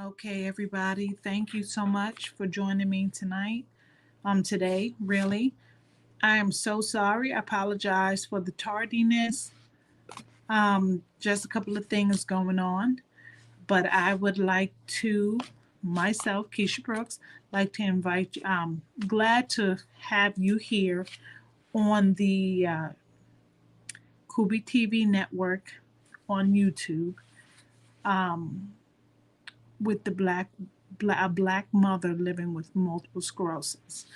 Okay, everybody, thank you so much for joining me tonight. Today, really. I am so sorry. I apologize for the tardiness. Just a couple of things going on, but I would like to, myself, Kisha Brooks, like to invite you. Glad to have you here on the Kubi TV network on YouTube. Um, with the a black mother living with multiple sclerosis.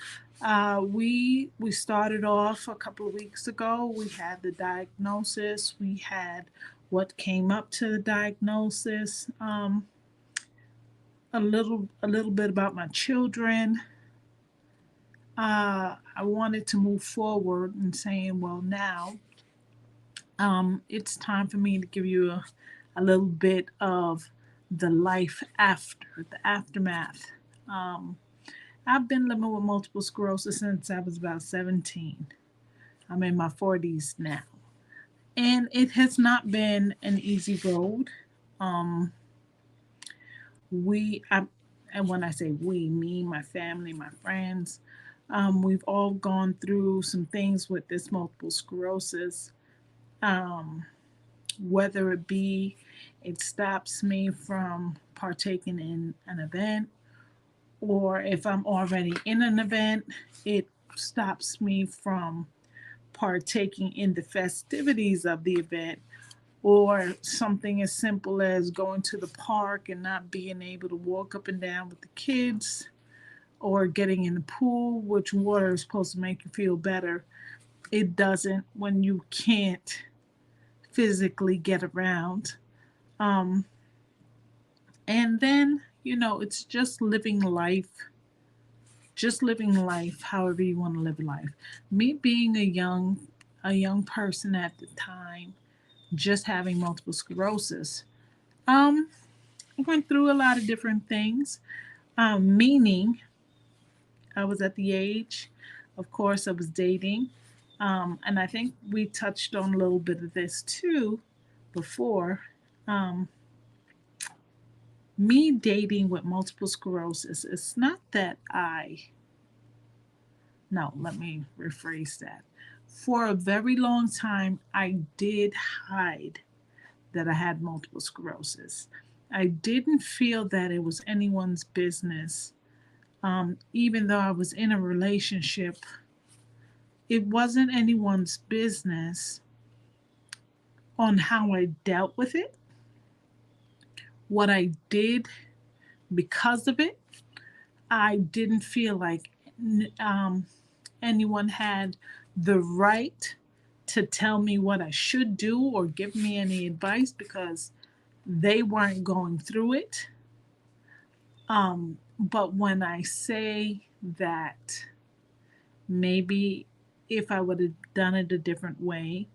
We started off a couple of weeks ago. We had the diagnosis. We had what came up to the diagnosis. A little bit about my children. I wanted to move forward and saying, well, now it's time for me to give you a little bit of the life after, the aftermath. Um, I've been living with multiple sclerosis since I was about 17. I'm in my 40s now. And it has not been an easy road. Um, we, I, and when I say we, me, my family, my friends, we've all gone through some things with this multiple sclerosis. Um, whether it be it stops me from partaking in an event, or if I'm already in an event, it stops me from partaking in the festivities of the event, or something as simple as going to the park and not being able to walk up and down with the kids, or getting in the pool, which water is supposed to make you feel better. It doesn't when you can't physically get around. Um, and then, it's just living life however you want to live life. Me being a young person at the time, just having multiple sclerosis, um, I went through a lot of different things. Meaning, I was at the age, of course, I was dating, and I think we touched on a little bit of this too before. Um, Me dating with multiple sclerosis, it's not that no, let me rephrase that. For a very long time, I did hide that I had multiple sclerosis. I didn't feel that it was anyone's business. Even though I was in a relationship, it wasn't anyone's business on how I dealt with it, what I did because of it. I didn't feel like um, anyone had the right to tell me what I should do or give me any advice because they weren't going through it. But when I say that maybe if I would have done it a different way,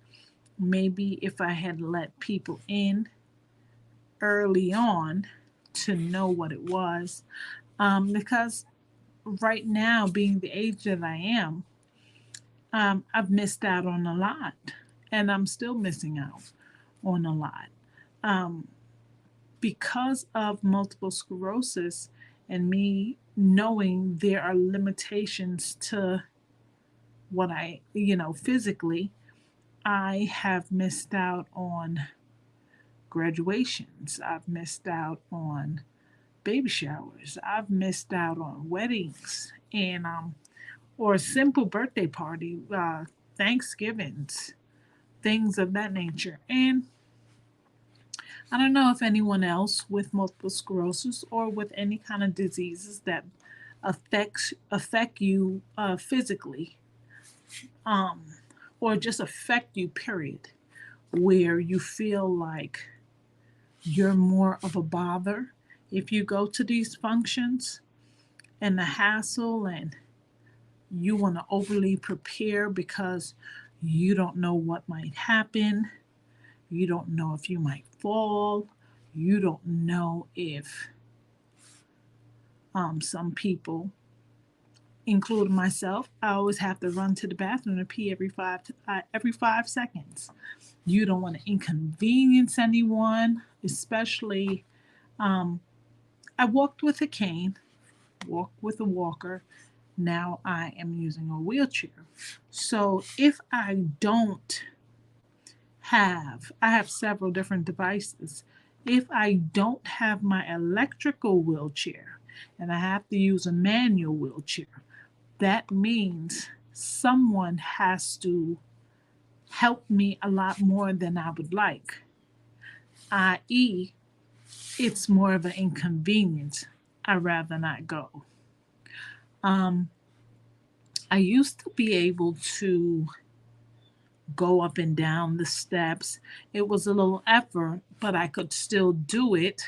maybe if I had let people in early on to know what it was, because right now, being the age that I am, I've missed out on a lot, and I'm still missing out on a lot. Um, because of multiple sclerosis and me knowing there are limitations to what physically, I have missed out on graduations. I've missed out on baby showers. I've missed out on weddings and or a simple birthday party, Thanksgivings, things of that nature. And I don't know if anyone else with multiple sclerosis or with any kind of diseases that affect you physically, um, or just affect you. Period. Where you feel like you're more of a bother if you go to these functions and the hassle, and you want to overly prepare because you don't know what might happen. You don't know if you might fall. You don't know if some people, including myself, I always have to run to the bathroom to pee every 5 seconds. You don't want to inconvenience anyone, especially I walked with a cane, walked with a walker. Now I am using a wheelchair. So if I have several different devices. If I don't have my electrical wheelchair and I have to use a manual wheelchair, that means someone has to help me a lot more than I would like, i.e., it's more of an inconvenience. I'd rather not go. Um, I used to be able to go up and down the steps. It was a little effort, but I could still do it.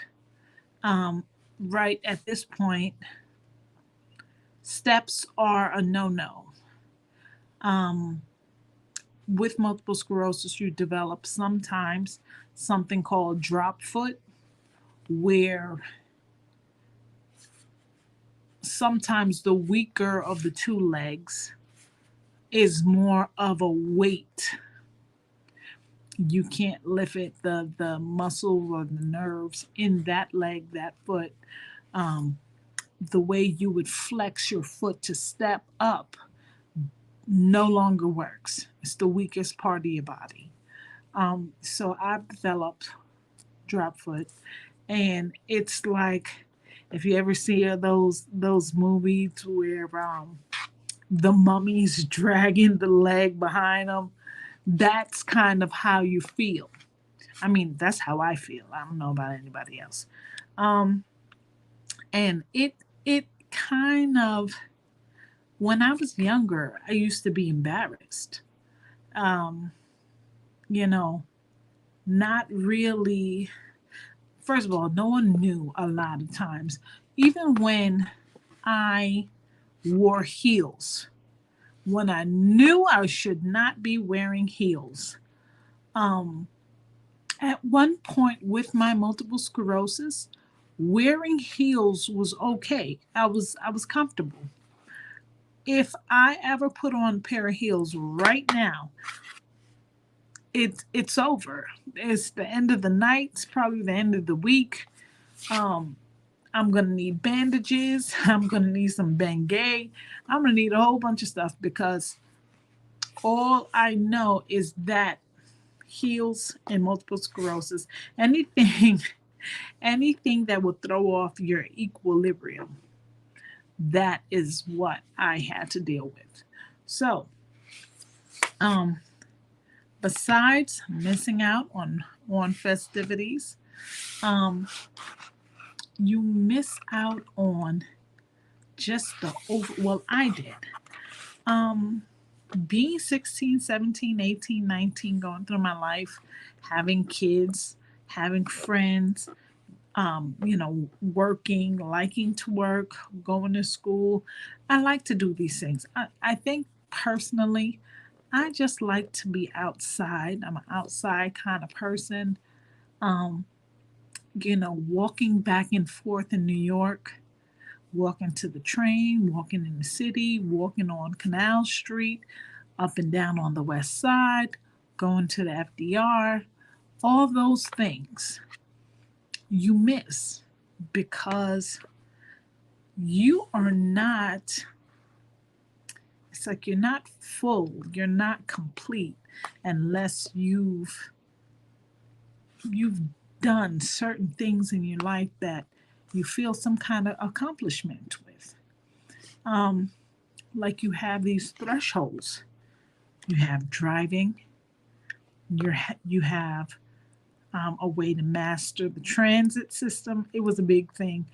Um, right at this point, steps are a no no. Um, with multiple sclerosis, you develop sometimes something called drop foot, where sometimes the weaker of the two legs is more of a weight. You can't lift it, the muscle or the nerves in that leg, that foot. Um, the way you would flex your foot to step up no longer works. It's the weakest part of your body. So I've developed drop foot, and it's like if you ever see those movies where the mummy's dragging the leg behind them, that's kind of how you feel. I mean, that's how I feel. I don't know about anybody else. Um, and it kind of, when I was younger, I used to be embarrassed. Um, you know, not really. First of all, no one knew a lot of times. Even when I wore heels, when I knew I should not be wearing heels. Um, at one point with my multiple sclerosis, wearing heels was okay. I was comfortable. If I ever put on a pair of heels right now, it's over. It's the end of the night. It's probably the end of the week. Um, I'm gonna need bandages. I'm gonna need some Bengay. I'm gonna need a whole bunch of stuff because all I know is that heels and multiple sclerosis, anything, anything that will throw off your equilibrium, that is what I had to deal with. So, um, besides missing out on festivities, um, you miss out on just the over. Well, I did. Um, being 16, 17, 18, 19, going through my life, having kids, having friends, working, liking to work, going to school. I like to do these things. I think personally, I just like to be outside. I'm an outside kind of person. Um, walking back and forth in New York, walking to the train, walking in the city, walking on Canal Street, up and down on the west side, going to the FDR, all those things you miss because you are not, it's like you're not full, you're not complete unless you've done certain things in your life that you feel some kind of accomplishment with. Um, like you have these thresholds. You have driving. You have a way to master the transit system. It was a big thing.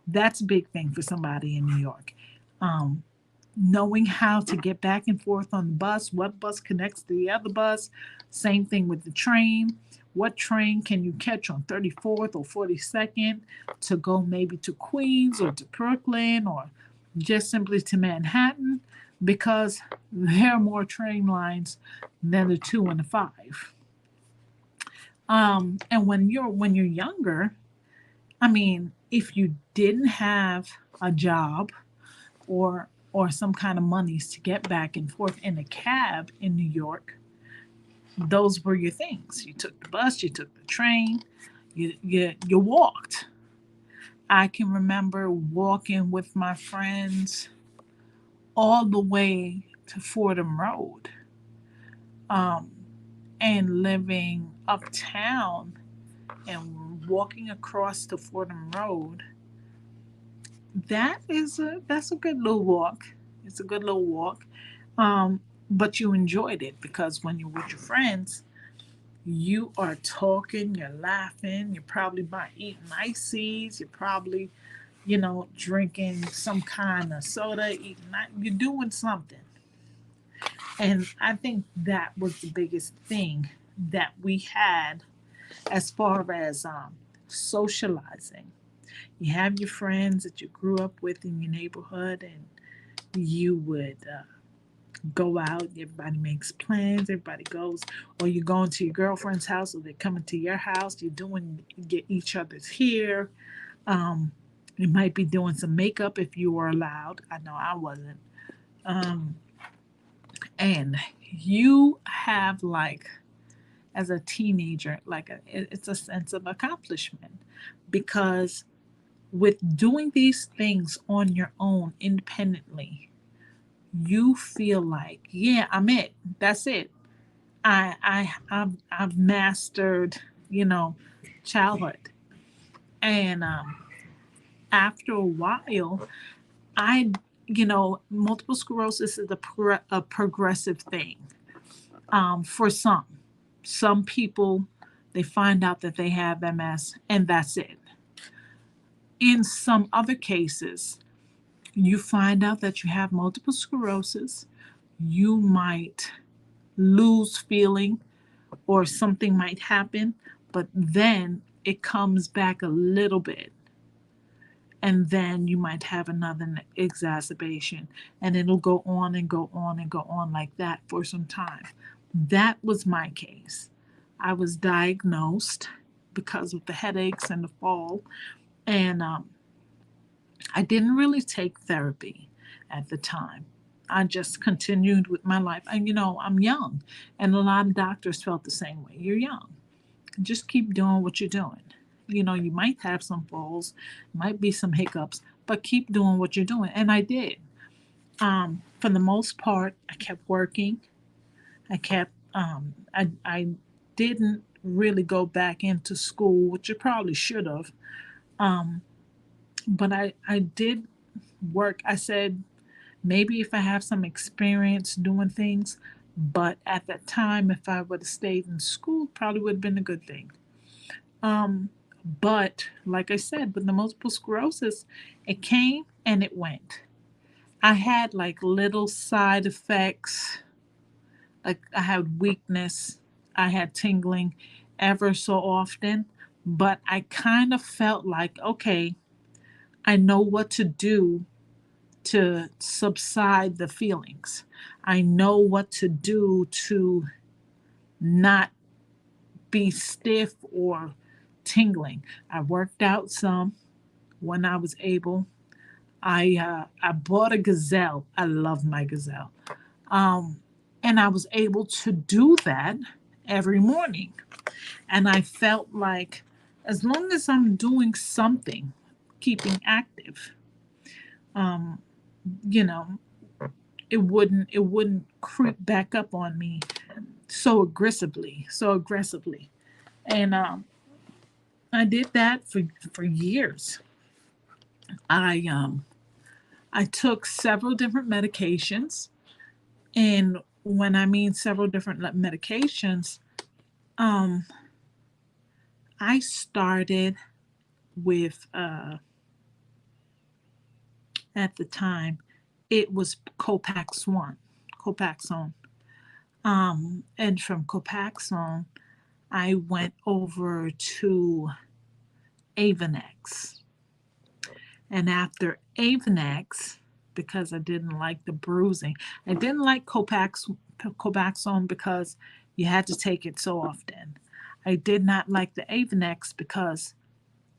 That's a big thing for somebody in New York. Um, Knowing how to get back and forth on the bus, what bus connects to the other bus. Same thing with the train. What train can you catch on 34th or 42nd to go maybe to Queens or to Brooklyn or just simply to Manhattan? Because there are more train lines than the 2 and the 5. And when you're younger, I mean, if you didn't have a job or some kind of monies to get back and forth in a cab in New York, those were your things. You took the bus, you took the train, you walked. I can remember walking with my friends all the way to Fordham Road, um, and living uptown and walking across to Fordham Road. That's a good little walk. It's a good little walk. Um, but you enjoyed it because when you're with your friends, you are talking, you're laughing, you're probably eating ices, you're probably, drinking some kind of soda, you're doing something. And I think that was the biggest thing that we had as far as socializing. You have your friends that you grew up with in your neighborhood, and you would go out. Everybody makes plans. Everybody goes, or you're going to your girlfriend's house, or they're coming to your house. You're doing get each other's hair. Um, you might be doing some makeup if you were allowed. I know I wasn't. Um, and you have like as a teenager, it's a sense of accomplishment because with doing these things on your own independently, you feel like, yeah, I'm it. That's it. I've mastered, you know, childhood. And after a while, I, multiple sclerosis is a progressive thing for some. Some people, they find out that they have MS and that's it. In some other cases, you find out that you have multiple sclerosis, you might lose feeling or something might happen, but then it comes back a little bit. And then you might have another exacerbation, and it'll go on and go on and go on like that for some time. That was my case. I was diagnosed because of the headaches and the fall, and I didn't really take therapy at the time. I just continued with my life. And I'm young, and a lot of doctors felt the same way. You're young. Just keep doing what you're doing. You might have some falls, might be some hiccups, but keep doing what you're doing. And I did. For the most part, I kept working. I didn't really go back into school, which I probably should have. Um, but I did work. I said, maybe if I have some experience doing things, but at that time, if I would have stayed in school, probably would have been a good thing. Um, but like I said, with the multiple sclerosis, it came and it went. I had like little side effects, like I had weakness, I had tingling ever so often, but I kind of felt like, okay, I know what to do to subside the feelings. I know what to do to not be stiff or tingling. I worked out some when I was able. I bought a gazelle. I love my gazelle. Um, and I was able to do that every morning. And I felt like as long as I'm doing something, keeping active, um, you know, it wouldn't creep back up on me so aggressively. And I did that for years. I took several different medications, and when I mean several different medications, um, I started with at the time it was Copaxone, and from Copaxone I went over to Avonex. And after Avonex, because I didn't like the bruising, I didn't like Copaxone because you had to take it so often. I did not like the Avonex because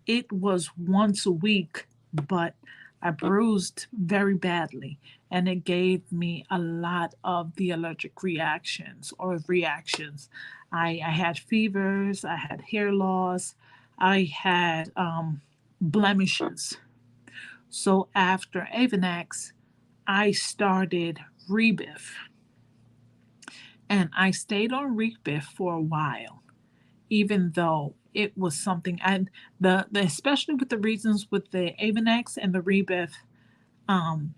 it was once a week, but I bruised very badly, and it gave me a lot of the allergic reactions or reactions. I had fevers, I had hair loss, I had blemishes. So after Avonex, I started Rebif, and I stayed on Rebif for a while, even though it was something I the especially with the reasons with the Avonex and the Rebif, um,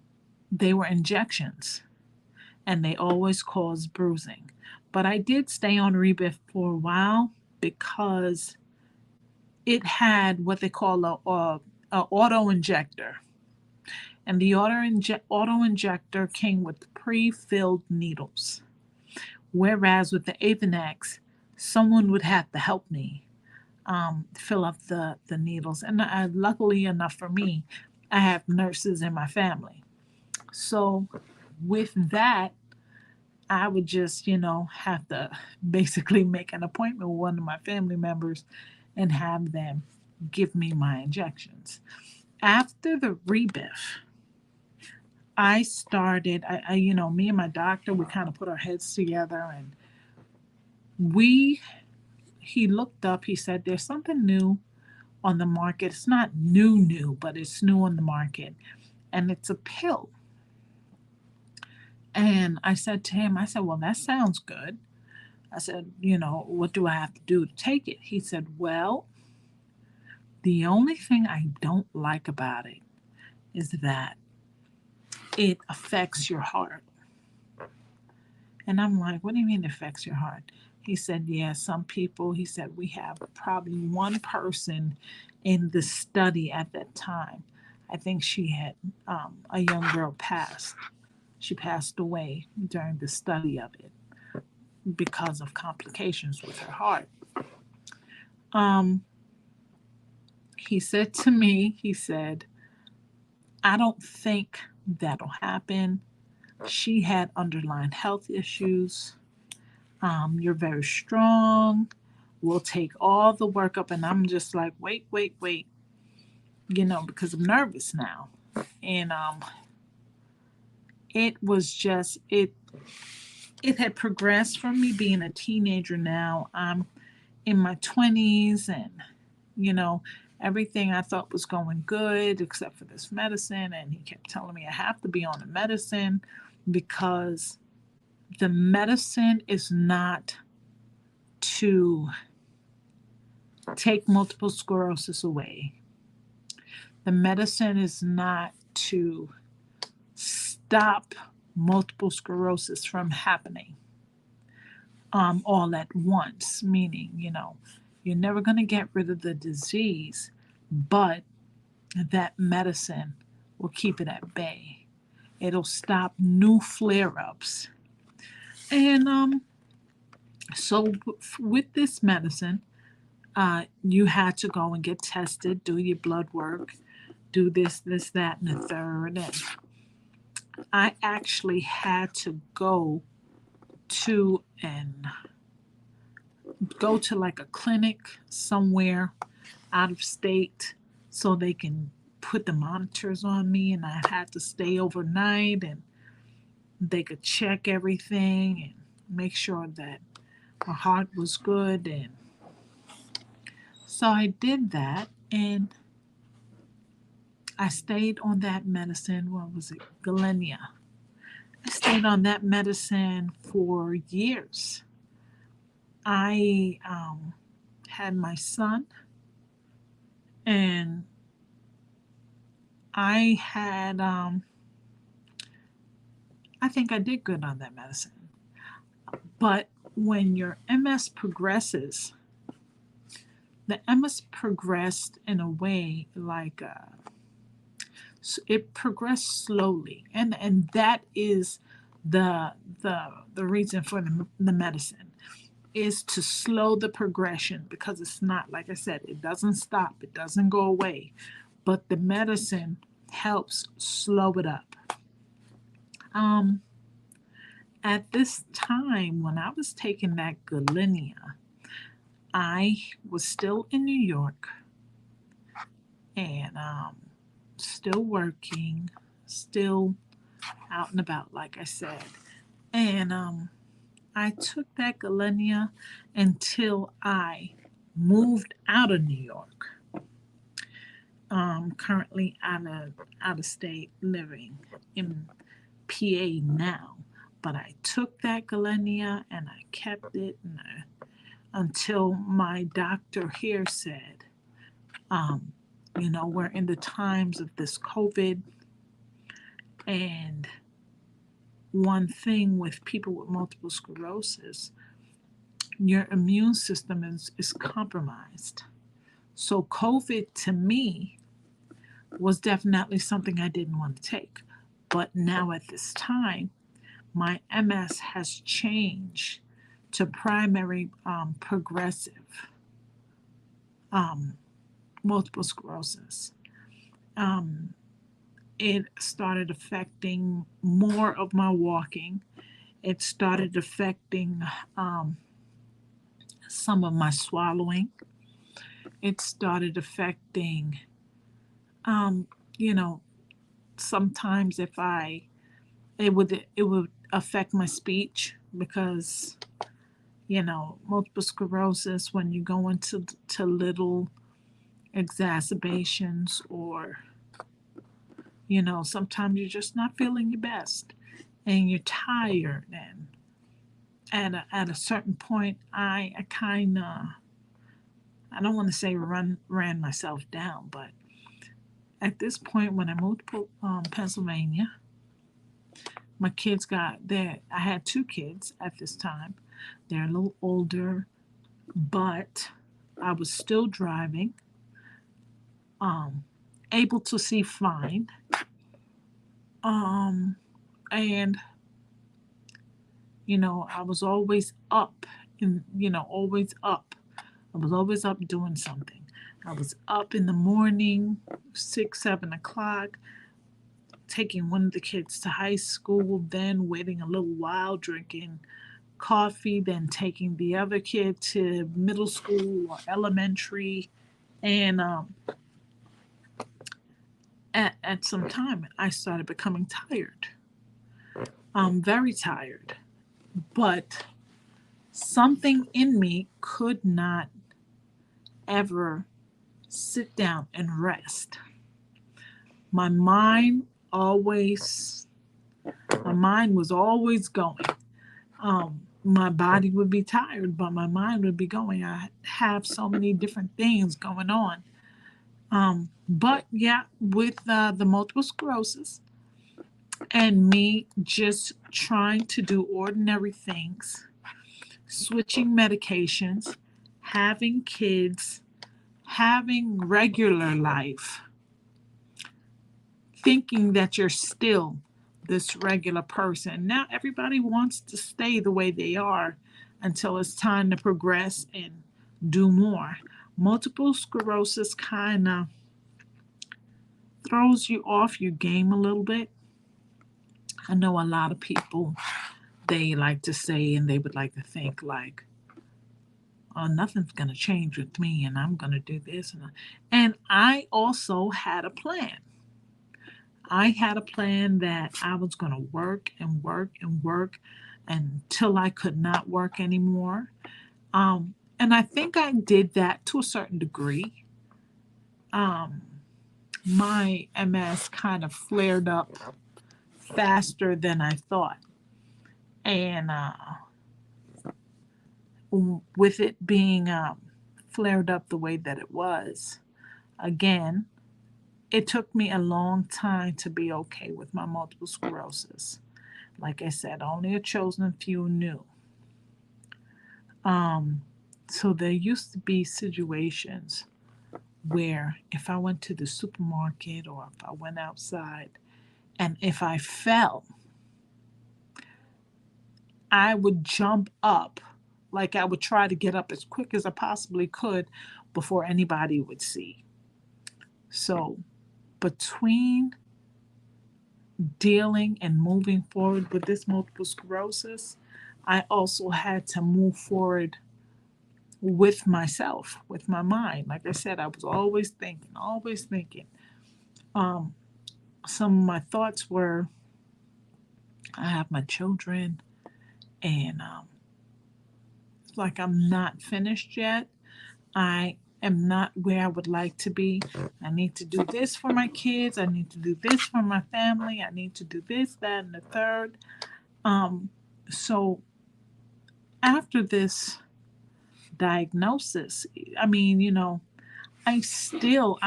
they were injections and they always cause bruising. But I did stay on Rebif for a while because it had what they call a auto injector, and the auto injector came with pre-filled needles. Whereas with the Avonex, someone would have to help me fill up the needles. And luckily enough for me, I have nurses in my family. So with that, I would just, have to basically make an appointment with one of my family members and have them give me my injections. After the Rebif, I started, me and my doctor, we kind of put our heads together and we, he looked up, he said, there's something new on the market. It's not new, but it's new on the market. And it's a pill. And I said to him, well, that sounds good. I said, what do I have to do to take it? He said, well, the only thing I don't like about it is that it affects your heart. And I'm like, what do you mean it affects your heart? He said, yeah, some people, he said, we have probably one person in the study at that time. I think she had a young girl passed. She passed away during the study of it because of complications with her heart. He said to me, he said, I don't think that'll happen. She had underlying health issues. You're very strong. We'll take all the workup. And I'm just like, wait, because I'm nervous now. And it was just, it had progressed from me being a teenager. Now I'm in my 20s and, everything I thought was going good except for this medicine. And he kept telling me I have to be on the medicine because the medicine is not to take multiple sclerosis away. The medicine is not to stop multiple sclerosis from happening all at once, meaning, you're never going to get rid of the disease, but that medicine will keep it at bay. It'll stop new flare-ups. And so with this medicine, you had to go and get tested, do your blood work, do this, that, and the third. And I actually had to go to like a clinic somewhere out of state so they can put the monitors on me, and I had to stay overnight and they could check everything and make sure that my heart was good. And so I did that, and I stayed on that medicine. What was it? Galenia. I stayed on that medicine for years. I had my son, and I had, I think I did good on that medicine. But when your MS progresses, the MS progressed in a way like it progressed slowly, and that is the reason for the medicine is to slow the progression, because it's not, like I said, it doesn't stop, it doesn't go away, but the medicine helps slow it up. At this time when I was taking that Galenia, I was still in New York and still working, still out and about, like I said. And I took that Galenia until I moved out of New York. currently out of state living in PA now. But I took that Galenia and I kept it until my doctor here said, um, we're in the times of this COVID, and one thing with people with multiple sclerosis, your immune system is compromised. So COVID to me was definitely something I didn't want to take. But now at this time, my MS has changed to primary progressive um, multiple sclerosis. Um, it started affecting more of my walking. It started affecting um, some of my swallowing. It started affecting, um, you know, sometimes if I it would affect my speech because multiple sclerosis, when you go into to little exacerbations, or sometimes you're just not feeling your best and you're tired, and at a certain point I kind of, I don't want to say ran myself down, but at this point when I moved to Pennsylvania, my kids got there. I had two kids at this time. They're a little older, but I was still driving, um, able to see fine, and I was always up, and always up. I was always up doing something. I was up in the morning, 6, 7 o'clock, taking one of the kids to high school, then waiting a little while, drinking coffee, then taking the other kid to middle school or elementary. And at some time, I started becoming tired. Very tired. But something in me could not ever sit down and rest. My mind always, my mind was always going. My body would be tired, but my mind would be going. I have so many different things going on. But yeah, with the multiple sclerosis and me just trying to do ordinary things, switching medications, having kids, having regular life, thinking that you're still this regular person. Now everybody wants to stay the way they are until it's time to progress and do more. Multiple sclerosis kind of throws you off your game a little bit. I know a lot of people, they like to say and they would like to think like, oh, nothing's going to change with me and I'm going to do this. And I also had a plan. I had a plan that I was going to work and work and work until I could not work anymore. And I think I did that to a certain degree. Um, my MS kind of flared up faster than I thought. And with it being flared up the way that it was, again, it took me a long time to be okay with my multiple sclerosis. Like I said, only a chosen few knew. So there used to be situations where if I went to the supermarket or if I went outside and if I fell, I would jump up, like I would try to get up as quick as I possibly could before anybody would see. So between dealing and moving forward with this multiple sclerosis, I also had to move forward with myself, with my mind. Like I said, I was always thinking, always thinking. Um, some of my thoughts were, I have my children, and it's like I'm not finished yet. I am not where I would like to be. I need to do this for my kids. I need to do this for my family. I need to do this, that, and the third. Um, so after this diagnosis, I mean, I'm still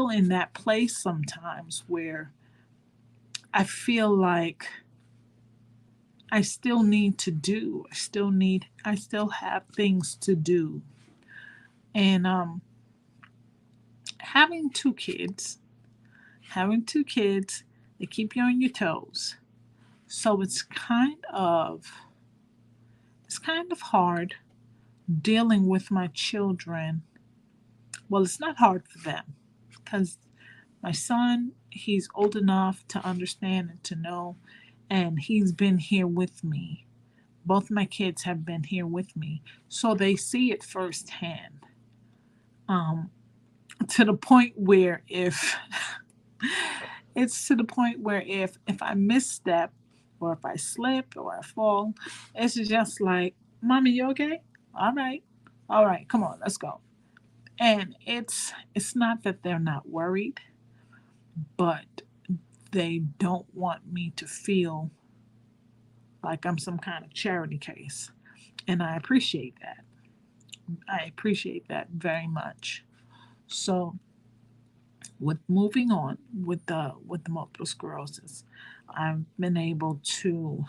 in that place sometimes where I feel like I still need to do. I still have things to do. And having two kids, having two kids, they keep you on your toes. So it's kind of hard dealing with my children. Well, it's not hard for them because my son, he's old enough to understand and to know, and he's been here with me. Both my kids have been here with me, so they see it firsthand. Um, to the point where if it's to the point where if I misstep or if I slip or I fall, it's just like, "Mommy, you okay? All right, come on, let's go." And it's not that they're not worried, but they don't want me to feel like I'm some kind of charity case. And I appreciate that. I appreciate that very much. So with moving on with the multiple sclerosis, I've been able to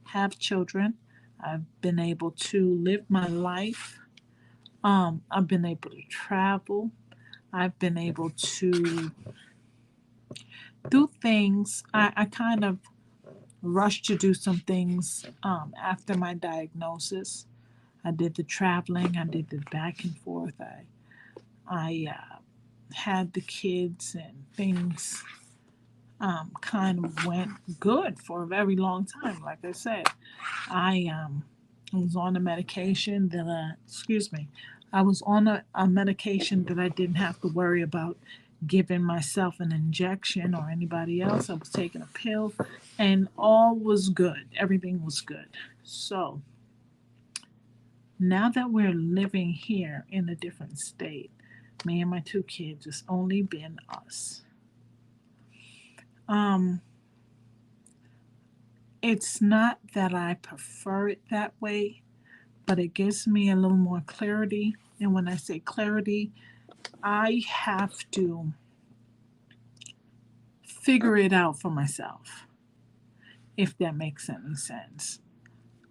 have children. I've been able to live my life. I've been able to travel. I've been able to do things. I kind of rushed to do some things after my diagnosis. I did the traveling. I did the back and forth. I had the kids and things kind of went good for a very long time. Like I said, I was on a medication that excuse me, I was on a medication that I didn't have to worry about giving myself an injection or anybody else. I was taking a pill, and all was good. Everything was good. So now that we're living here in a different state, me and my two kids, it's only been us. Um, it's not that I prefer it that way, but it gives me a little more clarity. And when I say clarity, I have to figure it out for myself, if that makes any sense.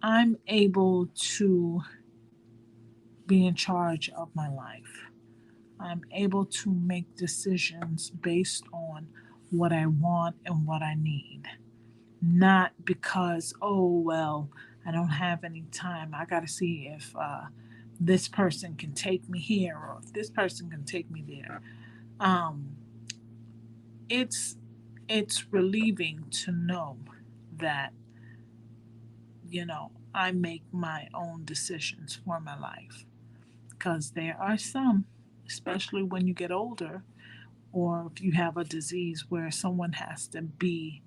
I'm able to be in charge of my life. I'm able to make decisions based on what I want and what I need. Not because, oh, well, I don't have any time. I got to see if this person can take me here or if this person can take me there. Um, it's it's relieving to know that I make my own decisions for my life, because there are some, especially when you get older or if you have a disease where someone has to be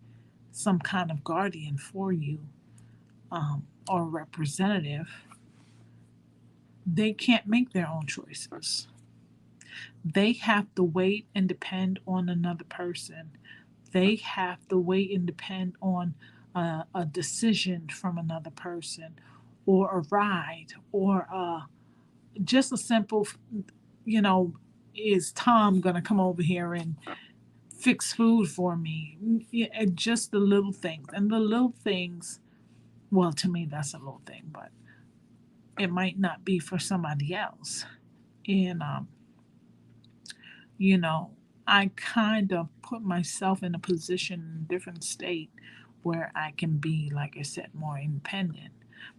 some kind of guardian for you, or representative. They can't make their own choices. They have to wait and depend on another person. They have to wait and depend on a decision from another person, or a ride, or just a simple, you know, is Tom going to come over here and fix food for me? Yeah, and just the little things. And the little things, well, to me, that's a little thing, but it might not be for somebody else. And, you know, I kind of put myself in a position in a different state where I can be, like I said, more independent.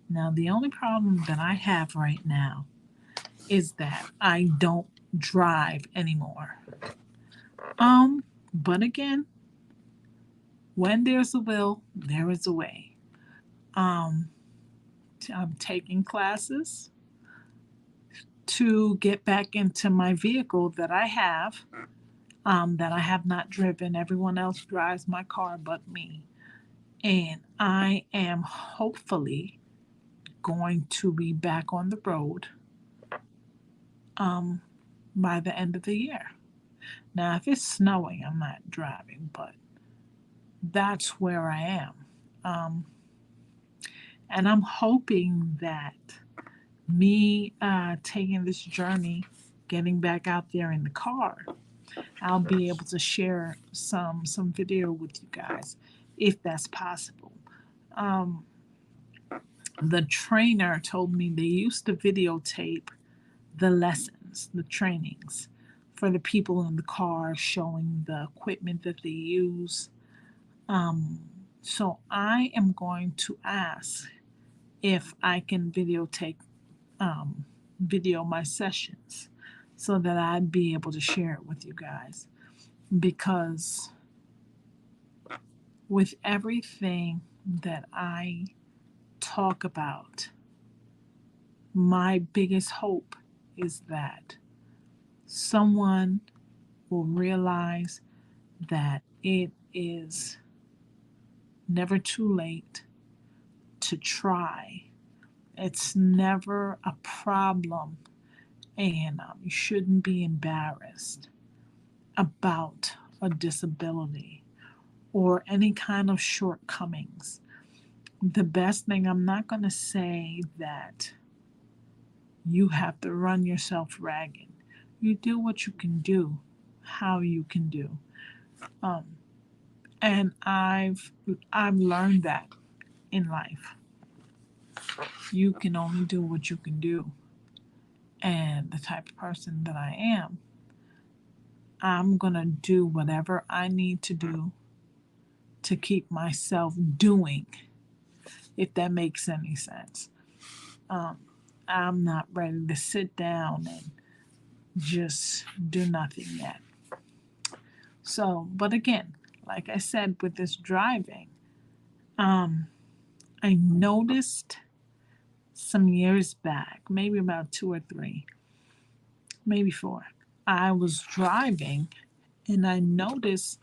Now, the only problem that I have right now is that I don't drive anymore. But again, when there's a will, there is a way. Um, I'm taking classes to get back into my vehicle that I have not driven. Everyone else drives my car but me. And I am hopefully going to be back on the road um, by the end of the year. Now, if it's snowing, I'm not driving, but that's where I am. Um, and I'm hoping that me taking this journey, getting back out there in the car, I'll be able to share some video with you guys, if that's possible. Um, the trainer told me they used to videotape the lessons, the trainings, for the people in the car, showing the equipment that they use. Um, so I am going to ask if I can um, video my sessions so that I'd be able to share it with you guys. Because with everything that I talk about, my biggest hope is that someone will realize that it is never too late to try. It's never a problem, and you shouldn't be embarrassed about a disability or any kind of shortcomings. The best thing, I'm not going to say that you have to run yourself ragged. You do what you can do, how you can do. Um, and I've learned that in life. You can only do what you can do. And the type of person that I am, I'm going to do whatever I need to do to keep myself doing, if that makes any sense. Um, I'm not ready to sit down and just do nothing yet. So, but again, like I said, with this driving, um, I noticed some years back, maybe about 2 or 3, maybe 4, I was driving and I noticed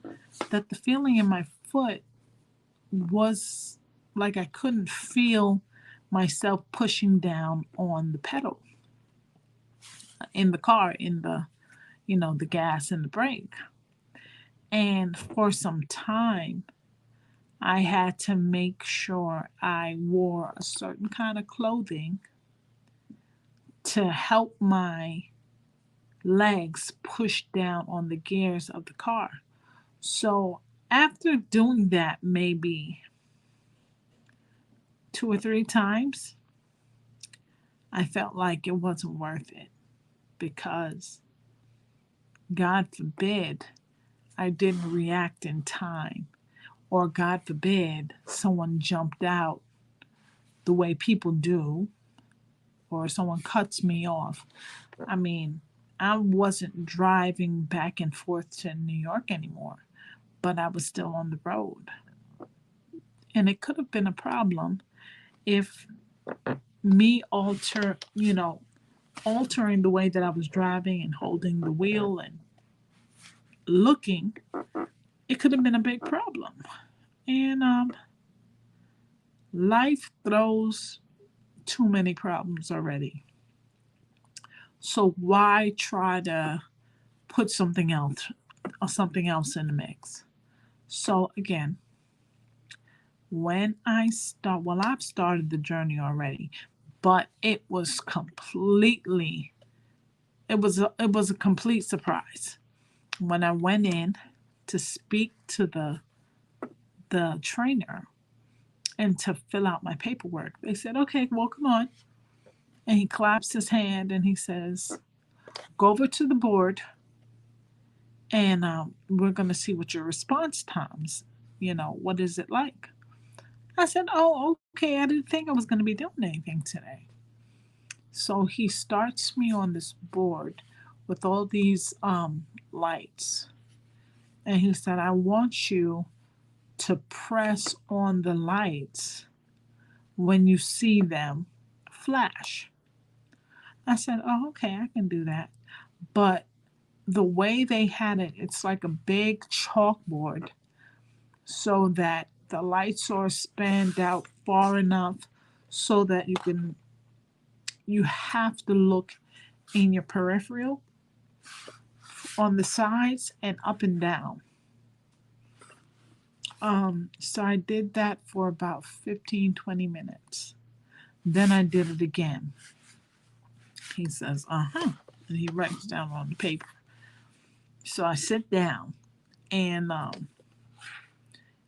that the feeling in my foot was like I couldn't feel myself pushing down on the pedal in the car, in the, the gas and the brake. And for some time, I had to make sure I wore a certain kind of clothing to help my legs push down on the gears of the car. So after doing that maybe 2 or 3 times, I felt like it wasn't worth it, because God forbid I didn't react in time, or God forbid someone jumped out the way people do, or someone cuts me off. I mean, I wasn't driving back and forth to New York anymore, but I was still on the road. And it could have been a problem if me altering the way that I was driving and holding the wheel and looking, it could have been a big problem. And life throws too many problems already. So why try to put something else in the mix? So again, when I start, well, I've started the journey already, but it was a complete surprise when I went in to speak to the trainer and to fill out my paperwork. They said, "Okay, well, come on." And he claps his hand and he says, "Go over to the board, and we're going to see what your response times. What is it like?" I said, "Oh, okay. I didn't think I was going to be doing anything today." So he starts me on this board with all these lights. And he said, "I want you to press on the lights when you see them flash." I said, "Oh, okay, I can do that." But the way they had it, it's like a big chalkboard, so that the lights are spanned out far enough so that you have to look in your peripheral, on the sides, and up and down. So I did that for about 15-20 minutes. Then I did it again. He says, and he writes down on the paper. So I sit down, and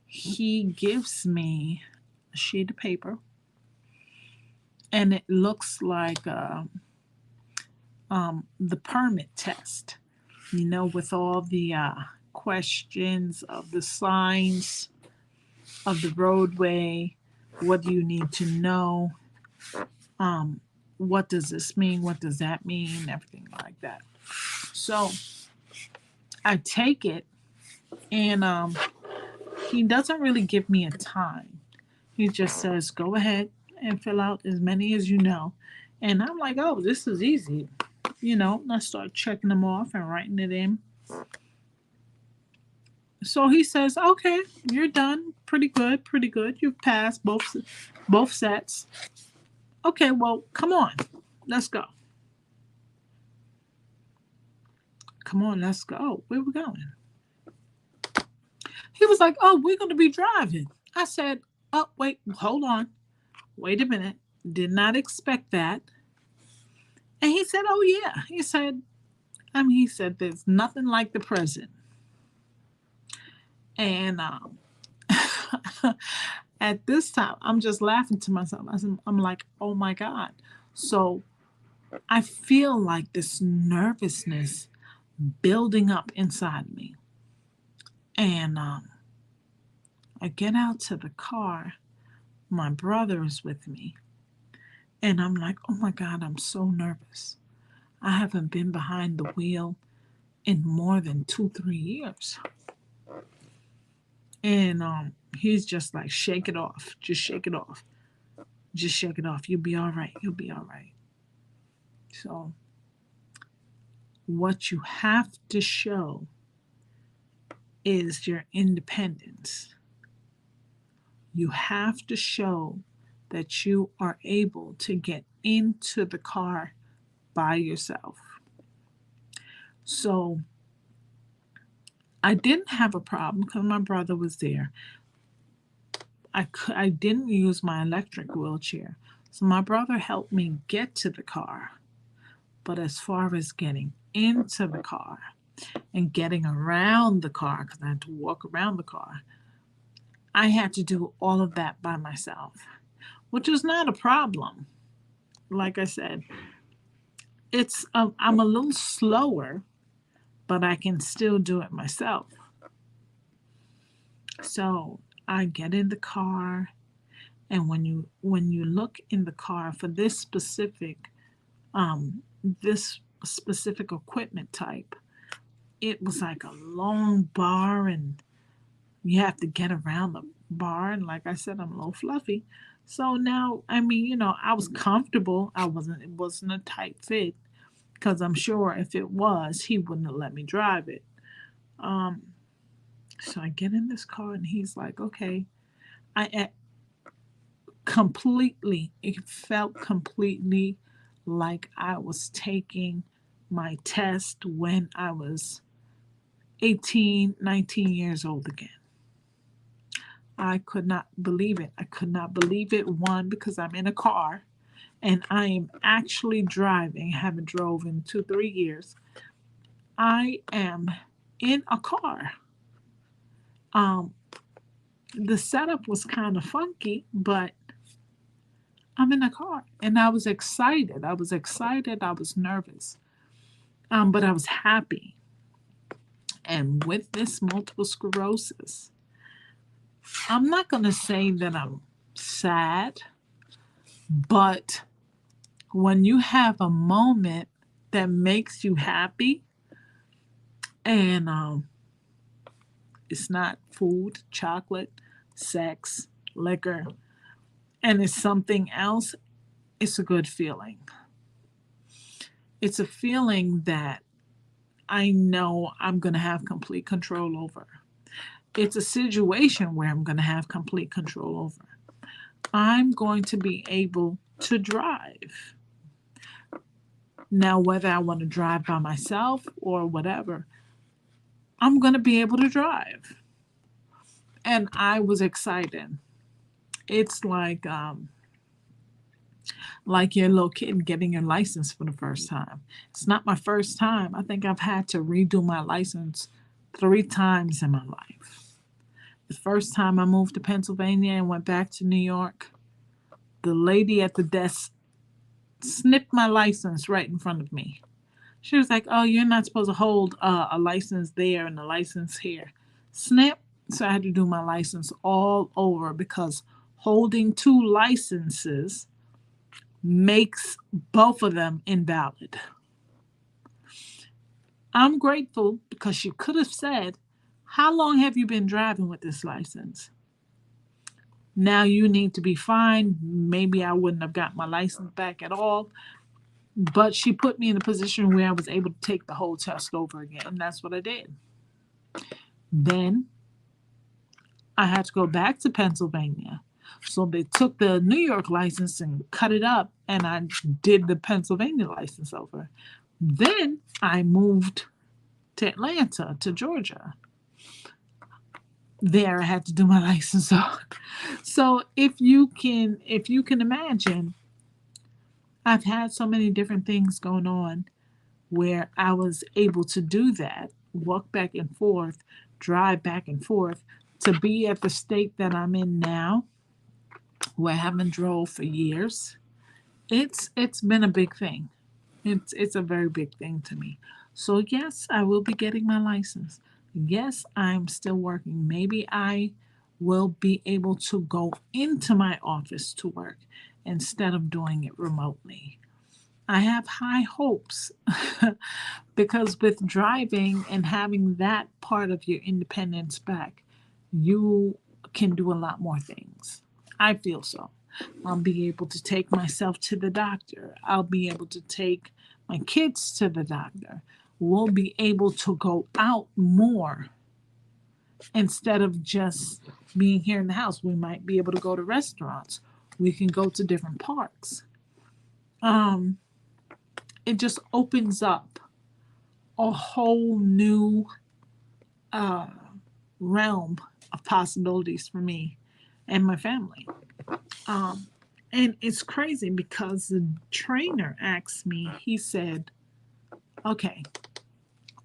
he gives me a sheet of paper, and it looks like the permit test, with all the questions of the signs of the roadway. What do you need to know? What does this mean? What does that mean? Everything like that. So I take it, and he doesn't really give me a time. He just says, go ahead and fill out as many as you know. And I'm like, oh, this is easy. I start checking them off and writing it in. So he says, okay, you're done. Pretty good, pretty good. You've passed both sets. Okay, well, come on. Let's go. Come on, let's go. Where we going? He was like, oh, we're going to be driving. I said, oh, wait, hold on. Wait a minute. Did not expect that. And he said, oh, yeah. He said, there's nothing like the present. And at this time, I'm just laughing to myself. I'm like, oh, my God. So I feel like this nervousness building up inside me. And I get out to the car. My brother is with me. And I'm like, oh my God, I'm so nervous. I haven't been behind the wheel in more than 2-3 years. And he's just like, shake it off. Just shake it off. Just shake it off. You'll be all right. You'll be all right. So what you have to show is your independence. You have to show that you are able to get into the car by yourself. So I didn't have a problem because my brother was there. I didn't use my electric wheelchair. So my brother helped me get to the car. But as far as getting into the car and getting around the car, because I had to walk around the car, I had to do all of that by myself, which is not a problem. Like I said, I'm a little slower, but I can still do it myself. So I get in the car, and when you look in the car for this specific equipment type, it was like a long bar, and you have to get around the bar. And like I said, I'm a little fluffy. So now, I was comfortable. It wasn't a tight fit, because I'm sure if it was, he wouldn't have let me drive it. So I get in this car, and he's like, okay. It felt completely like I was taking my test when I was 18, 19 years old again. I could not believe it. I could not believe it, one, because I'm in a car and I am actually driving. Haven't drove in 2-3 years. I am in a car. The setup was kind of funky, but I'm in a car, and I was excited. I was nervous, but I was happy. And with this multiple sclerosis, I'm not going to say that I'm sad, but when you have a moment that makes you happy, and it's not food, chocolate, sex, liquor, and it's something else, it's a good feeling. It's a feeling that I know I'm going to have complete control over. It's a situation where I'm going to have complete control over. I'm going to be able to drive. Now, whether I want to drive by myself or whatever, I'm going to be able to drive. And I was excited. It's like your little kid getting your license for the first time. It's not my first time. I think I've had to redo my license 3 times in my life. The first time I moved to Pennsylvania and went back to New York, the lady at the desk snipped my license right in front of me. She was like, "Oh, you're not supposed to hold a license there and a license here." Snip. So I had to do my license all over because holding 2 licenses makes both of them invalid. I'm grateful because she could have said, "How long have you been driving with this license? Now you need to be fined." Maybe I wouldn't have got my license back at all. But she put me in a position where I was able to take the whole test over again. And that's what I did. Then I had to go back to Pennsylvania. So they took the New York license and cut it up, and I did the Pennsylvania license over. Then I moved to Atlanta, to Georgia. There I had to do my license over. So if you can imagine, I've had so many different things going on where I was able to do that, walk back and forth, drive back and forth, to be at the state that I'm in now, where I haven't drove for years. It's been a big thing. It's a very big thing to me. So yes, I will be getting my license. Yes, I'm still working. Maybe I will be able to go into my office to work instead of doing it remotely. I have high hopes because with driving and having that part of your independence back, you can do a lot more things. I feel so. I'll be able to take myself to the doctor. I'll be able to take my kids to the doctor. We'll be able to go out more instead of just being here in the house. We might be able to go to restaurants. We can go to different parks. Um, it just opens up a whole new uh, realm of possibilities for me and my family. Um, and it's crazy because the trainer asked me, he said, "Okay,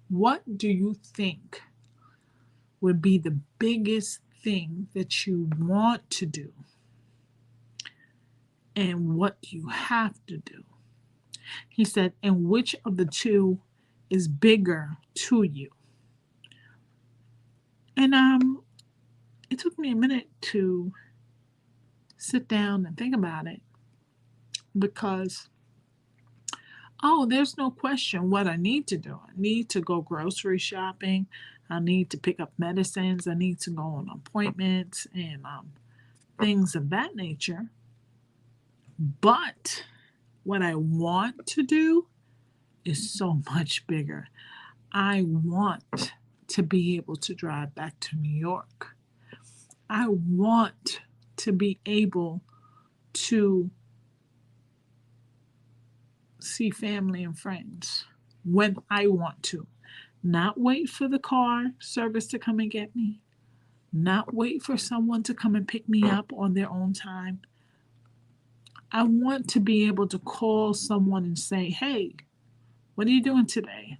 what do you think would be the biggest thing that you want to do? And what you have to do?" He said, "And which of the two is bigger to you?" And it took me a minute to sit down and think about it because, oh, there's no question what I need to do. I need to go grocery shopping. I need to pick up medicines. I need to go on appointments and things of that nature. But what I want to do is so much bigger. I want to be able to drive back to New York. I want to be able to see family and friends when I want to. Not wait for the car service to come and get me. Not wait for someone to come and pick me up on their own time. I want to be able to call someone and say, "Hey, what are you doing today?"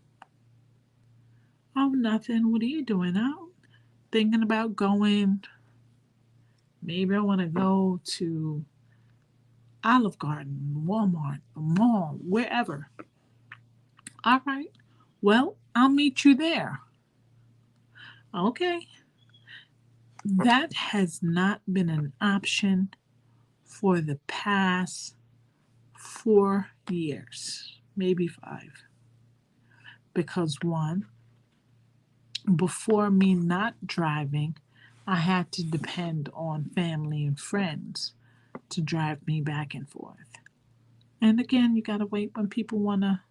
"Oh, nothing. What are you doing?" "Out thinking about going. Maybe I want to go to Olive Garden, Walmart, the mall, wherever." "All right. Well, I'll meet you there." "Okay." That has not been an option for the past 4 years, maybe 5. Because one, before me not driving, I had to depend on family and friends to drive me back and forth. And again, you got to wait when people want to,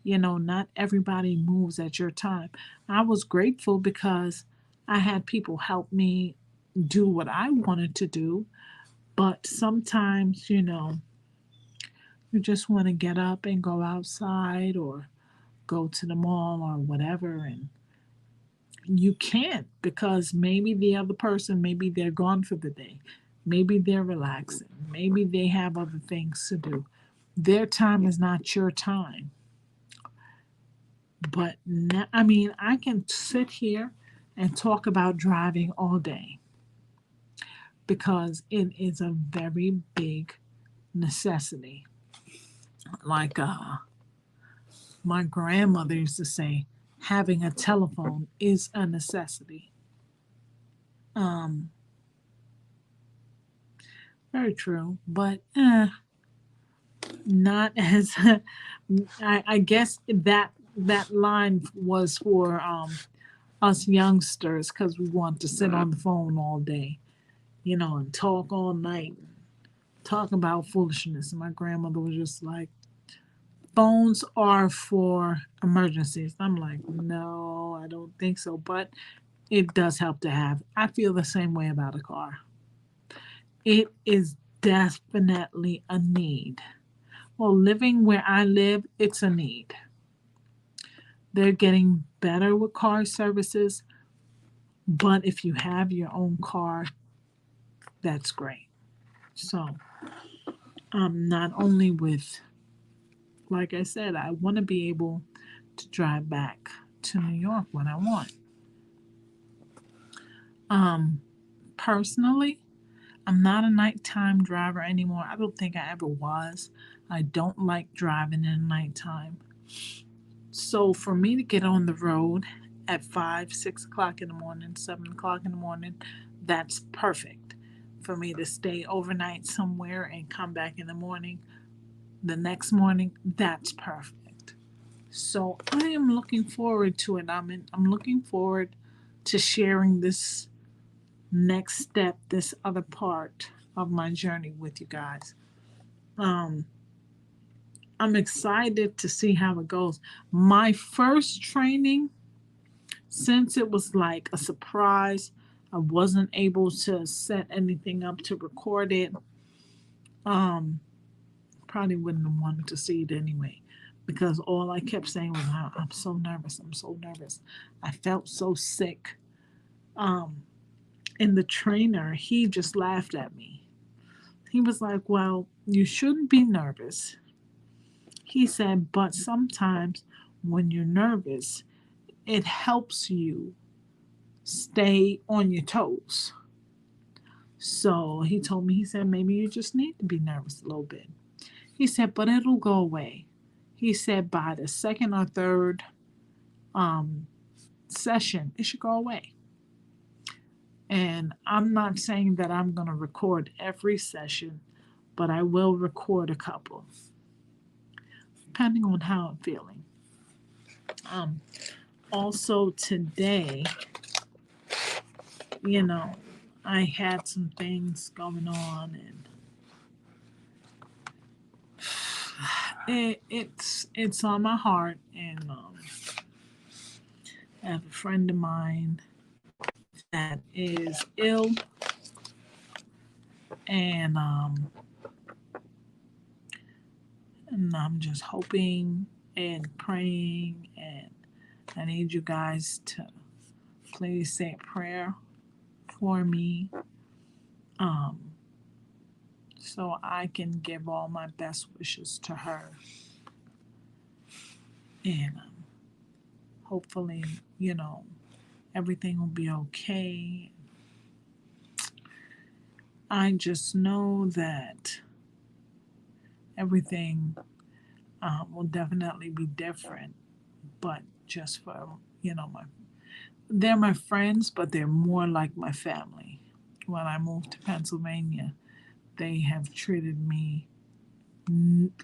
not everybody moves at your time. I was grateful because I had people help me do what I wanted to do, but sometimes, You just want to get up and go outside or go to the mall or whatever, and you can't because maybe the other person, maybe they're gone for the day, maybe they're relaxing, maybe they have other things to do. Their time is not your time. But I mean, I can sit here and talk about driving all day because it is a very big necessity. Like my grandmother used to say, having a telephone is a necessity. Um, Very true, but not as I guess that line was for us youngsters because we want to sit on the phone all day, and talk all night, talk about foolishness. And my grandmother was just like, phones are for emergencies. I'm like, no, I don't think so, but it does help to have. I feel the same way about a car. It is definitely a need. Well, living where I live, it's a need. They're getting better with car services, but if you have your own car, that's great. So, not only with, like I said, I want to be able to drive back to New York when I want. Um, Personally, I'm not a nighttime driver anymore. I don't think I ever was. I don't like driving in the nighttime. So for me to get on the road at 5, 6 o'clock in the morning, 7 o'clock in the morning, that's perfect. For me to stay overnight somewhere and come back in the morning, the next morning, that's perfect. So I am looking forward to it. I'm looking forward to sharing this next step, this other part of my journey with you guys. Um, I'm excited to see how it goes. My first training, since it was like a surprise, I wasn't able to set anything up to record it. Um, Probably wouldn't have wanted to see it anyway because all I kept saying was, I'm so nervous. I'm so nervous. I felt so sick. Um, and the trainer, he just laughed at me. He was like, well, you shouldn't be nervous. He said, but sometimes when you're nervous, it helps you stay on your toes. So he told me, he said, maybe you just need to be nervous a little bit. He said, but it'll go away. He said, by the second or third um, session, it should go away. And I'm not saying that I'm going to record every session, but I will record a couple, depending on how I'm feeling. Um, Also, today, you know, I had some things going on, and it's on my heart. And I have a friend of mine that is ill, and I'm just hoping and praying, and I need you guys to please say a prayer for me, um, so I can give all my best wishes to her, and hopefully, everything will be okay. I just know that everything will definitely be different, but just for, they're my friends, but they're more like my family. When I moved to Pennsylvania, they have treated me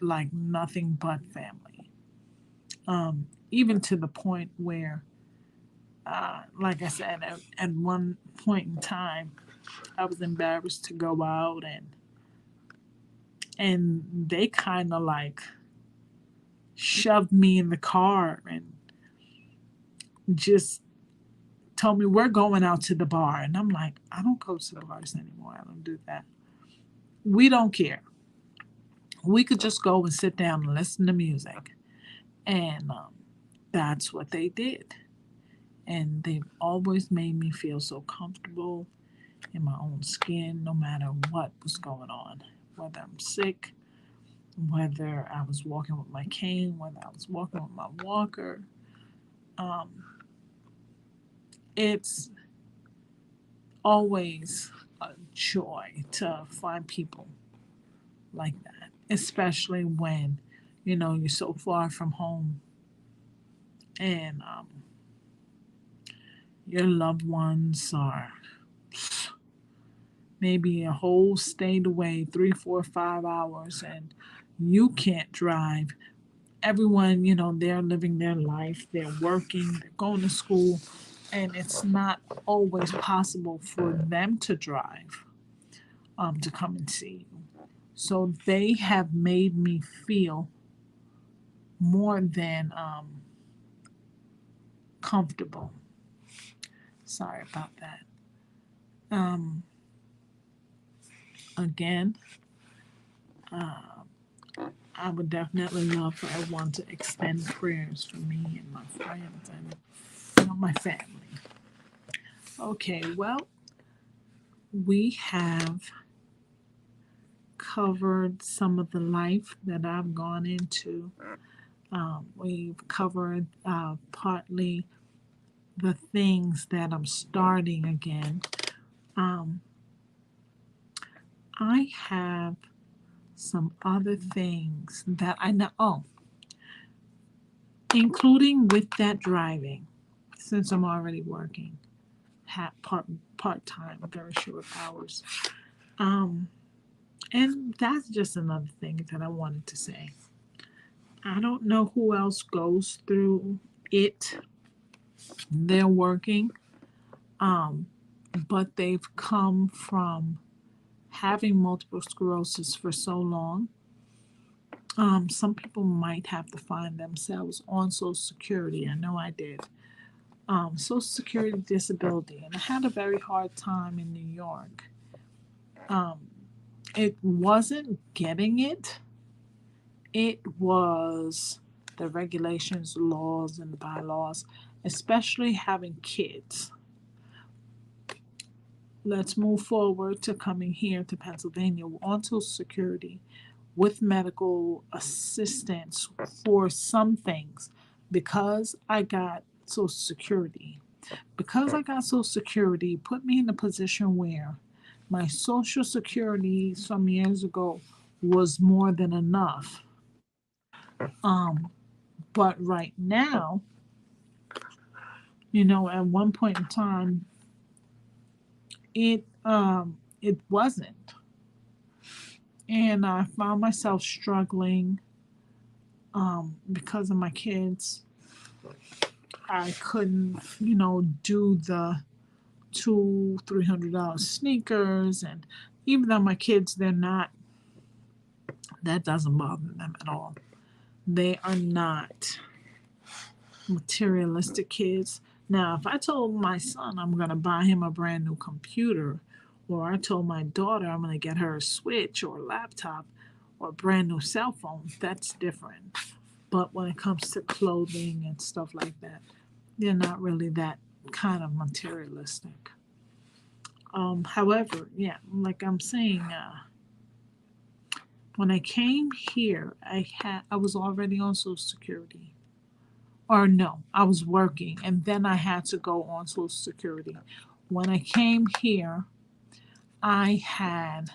like nothing but family. Even to the point where, like I said, at one point in time, I was embarrassed to go out, and they kind of like shoved me in the car and just told me we're going out to the bar, and I'm like, I don't go to the bars anymore. I don't do that. We don't care. We could just go and sit down and listen to music. And that's what they did. And they've always made me feel so comfortable in my own skin, no matter what was going on. Whether I'm sick, whether I was walking with my cane, whether I was walking with my walker. Um, it's always a joy to find people like that, especially when you're so far from home and your loved ones are maybe a whole state away, 3, 4, 5 hours, and you can't drive. Everyone, they're living their life, they're working, they're going to school, and it's not always possible for them to drive to come and see you. So they have made me feel more than comfortable. Sorry about that. Um, again, I would definitely love for everyone to extend prayers for me and my friends and my family. Okay, well, we have covered some of the life that I've gone into. We've covered partly the things that I'm starting again. Um, I have some other things that I know. Oh, including with that driving, since I'm already working part time, very short hours. Um, and that's just another thing that I wanted to say. I don't know who else goes through it. They're working, um, but they've come from having multiple sclerosis for so long. Some people might have to find themselves on Social Security. I know I did. Social Security disability, and I had a very hard time in New York. Um, it wasn't getting it, it was the regulations, laws, and bylaws, especially having kids. Let's move forward to coming here to Pennsylvania on Social Security with medical assistance for some things because I got Social Security. Because I got Social Security, put me in a position where my Social Security some years ago was more than enough. Um, but right now, at one point in time, it wasn't, and I found myself struggling because of my kids. I couldn't, do the $200-300 sneakers, and even though my kids, they're not, that doesn't bother them at all. They are not materialistic kids. Now, if I told my son I'm going to buy him a brand new computer, or I told my daughter I'm going to get her a Switch or a laptop or a brand new cell phone, that's different. But when it comes to clothing and stuff like that, they're not really that kind of materialistic. However, yeah, like I'm saying, when I came here, I was already on Social Security. Or no, I was working, and then I had to go on Social Security. When I came here, I had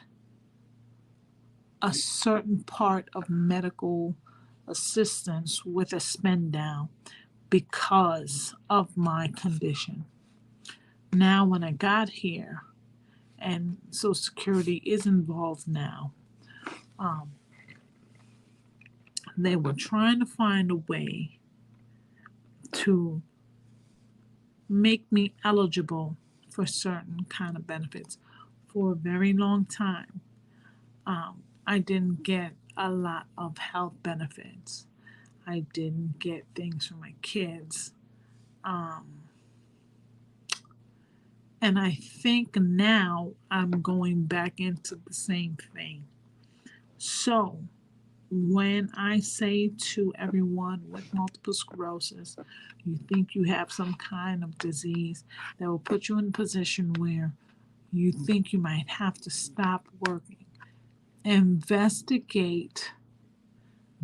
a certain part of medical assistance with a spend down because of my condition. Now, when I got here, and Social Security is involved now, um, they were trying to find a way to make me eligible for certain kind of benefits for a very long time. I didn't get a lot of health benefits. I didn't get things for my kids. Um, and I think now I'm going back into the same thing. So when I say to everyone with multiple sclerosis, you think you have some kind of disease that will put you in a position where you think you might have to stop working, investigate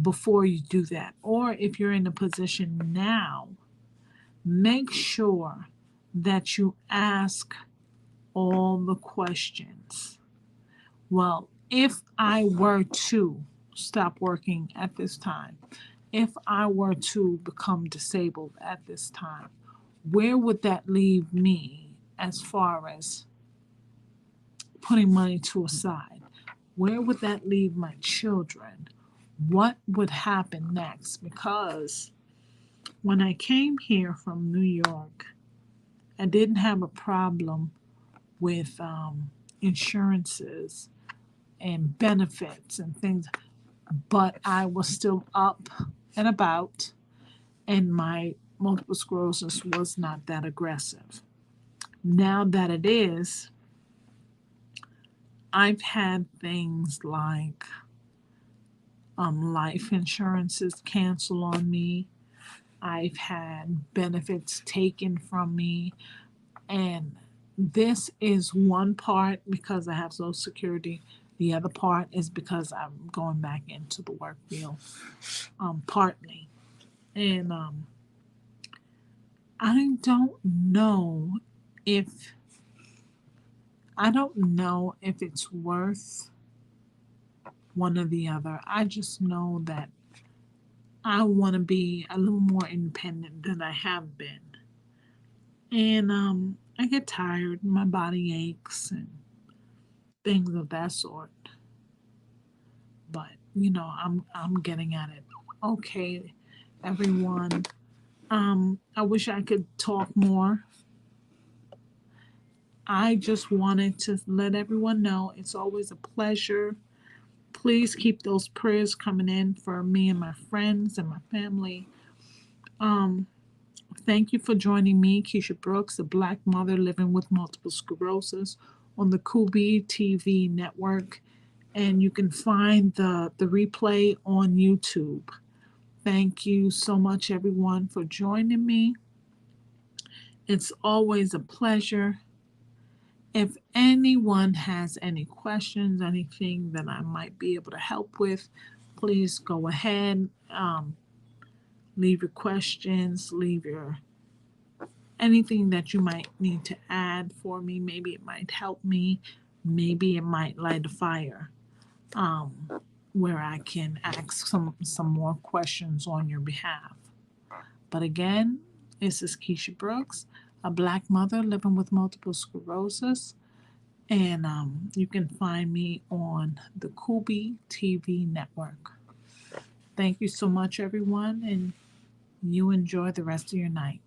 before you do that. Or if you're in a position now, make sure that you ask all the questions. Well, if I were to stop working at this time, if I were to become disabled at this time, where would that leave me as far as putting money to a side? Where would that leave my children? What would happen next? Because when I came here from New York, I didn't have a problem with insurances and benefits and things, but I was still up and about, and my multiple sclerosis was not that aggressive. Now that it is, I've had things like life insurances cancel on me. I've had benefits taken from me. And this is one part because I have Social Security. The other part is because I'm going back into the work field, partly. And I don't know if it's worth one or the other. I just know that I want to be a little more independent than I have been. And I get tired, my body aches and things of that sort. But I'm getting at it. Okay, everyone. I wish I could talk more. I just wanted to let everyone know it's always a pleasure. Please keep those prayers coming in for me and my friends and my family. Um, Thank you for joining me, Kisha Brooks, a Black mother living with multiple sclerosis, on the Kubi TV network. And you can find the replay on YouTube. Thank you so much, everyone, for joining me. It's always a pleasure. If anyone has any questions, anything that I might be able to help with, please go ahead. Leave your questions, leave your anything that you might need to add for me. Maybe it might help me, maybe it might light a fire, where I can ask some more questions on your behalf. But again, this is Kisha Brooks, a Black mother living with multiple sclerosis, and you can find me on the Kubi TV network. Thank you so much, everyone, and you enjoy the rest of your night.